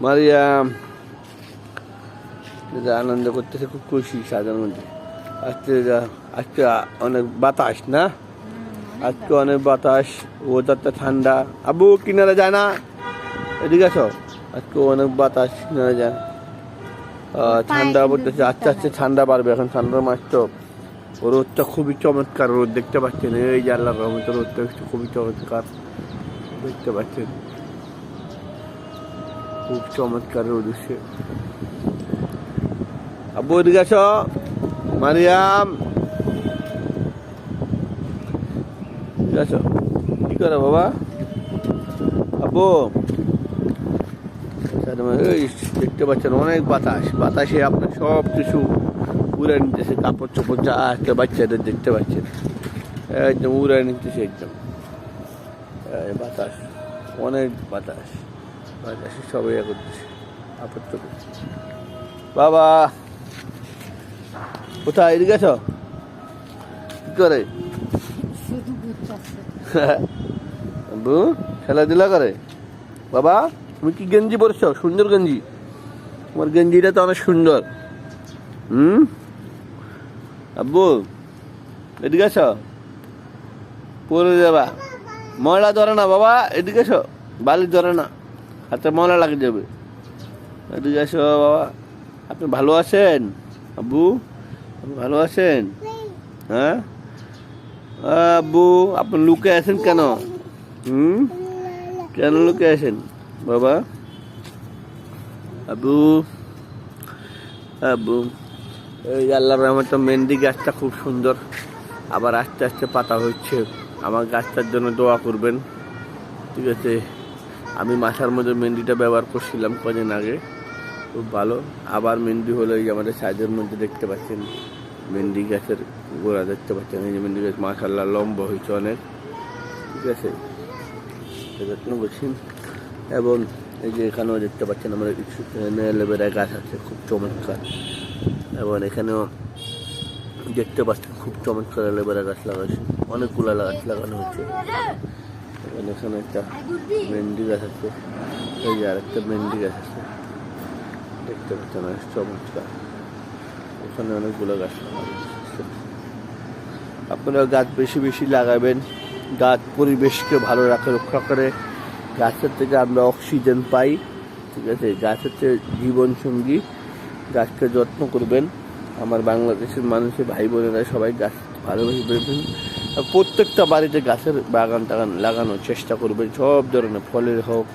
মারিয়াম আনন্দ করতেছে, খুব খুশি সাজার মধ্যে। আজকে আজকে অনেক বাতাস না, আজকে অনেক বাতাস, ওয়েদারটা ঠান্ডা। আব্বু কিনারে যায় না, এদিকে আছো। আজকে অনেক বাতাস, কিনারে যায়। ঠান্ডা পড়তেছে, আস্তে আস্তে ঠান্ডা বাড়বে। এখন ঠান্ডার মাস তো, রোদটা খুবই চমৎকার রোদ দেখতে পাচ্ছেন। এই যে আল্লাহর রহমতে রোদটা খুবই চমৎকার দেখতে পাচ্ছেন, খুব চমৎকার রোদ উঠছে। আব্বু এদিকে আছো, মারিয়াম এদিকে আছো। কি করে বাবা? আব্বু দেখতে পাচ্ছেন অনেক বাতাস, বাতাসে আপনার সব কিছু উড়ে নিতেছে, কাপড় চোপড় যা আছে বাচ্চাদের দেখতে পাচ্ছেন, একদম উড়ে নিতেছে একদম। বাতাস, অনেক বাতাস, বাতাসে সবাই করতেছে কাপড় চোপড়। বাবা কোথায়? এদিকে আছো। কি করে আব্বু? খেলাধুলা করে। বাবা তুমি কি গেঞ্জি পরছো? সুন্দর গেঞ্জি, তোমার গেঞ্জিটা তো অনেক সুন্দর। আব্বু এদিকে আছো, পরে যাবা, ময়লা ধরে না বাবা। এদিকে আছো, বালি ধরে না, হাতে ময়লা লাগে যাবে। এদিকে আসো বাবা। আপনি ভালো আছেন আব্বু? আপনি ভালো আছেন? হ্যাঁ আব্বু, আপনি লুকে আছেন কেন? কেন লুকে আছেন বাবা? আব্বু আব্বু এই আল্লাহর রহমতে মেহেন্দি গাছটা খুব সুন্দর, আবার আস্তে আস্তে পাতা হচ্ছে। আমার গাছটার জন্য দোয়া করবেন, ঠিক আছে? আমি মাথার মধ্যে মেহেন্দিটা ব্যবহার করছিলাম কদিন আগে, খুব ভালো। আবার মেহেন্দি হলো, এই আমাদের সাইজের মধ্যে দেখতে পাচ্ছেন মেহেন্দি গাছের গোড়া দেখতে পাচ্ছেন। এই যে মেহেন্দি গাছ মাশাআল্লাহ লম্বা হয়েছে অনেক, ঠিক আছে? যত্ন করছেন। এবং এই যে এখানেও দেখতে পাচ্ছেন আমরা কিছু অ্যালোভেরা গাছ আছে, খুব চমৎকার। এবং এখানেও দেখতে পাচ্ছেন খুব চমৎকার অ্যালোভেরা গাছ লাগাচ্ছে, অনেকগুলো গাছ লাগানো হচ্ছে। এবং এখানে একটা মেহেন্দি গাছ আছে, এই যে আরেকটা মেহেন্দি গাছ আছে দেখতে পাচ্ছেন, অনেক চমৎকার। ওখানে অনেকগুলো গাছ লাগানো হচ্ছে। আপনারা গাছ বেশি বেশি লাগাবেন, গাছ পরিবেশকে ভালো রাখে, রক্ষা করে। গাছের থেকে আমরা অক্সিজেন পাই, ঠিক আছে? গাছ হচ্ছে জীবন সঙ্গী, গাছকে যত্ন করবেন। আমার বাংলাদেশের মানুষের ভাই বোনেরা সবাই গাছ ভালোবেসে বেরোবেন। প্রত্যেকটা বাড়িতে গাছের বাগান টাগান লাগানোর চেষ্টা করবেন, সব ধরনের ফলের হোক,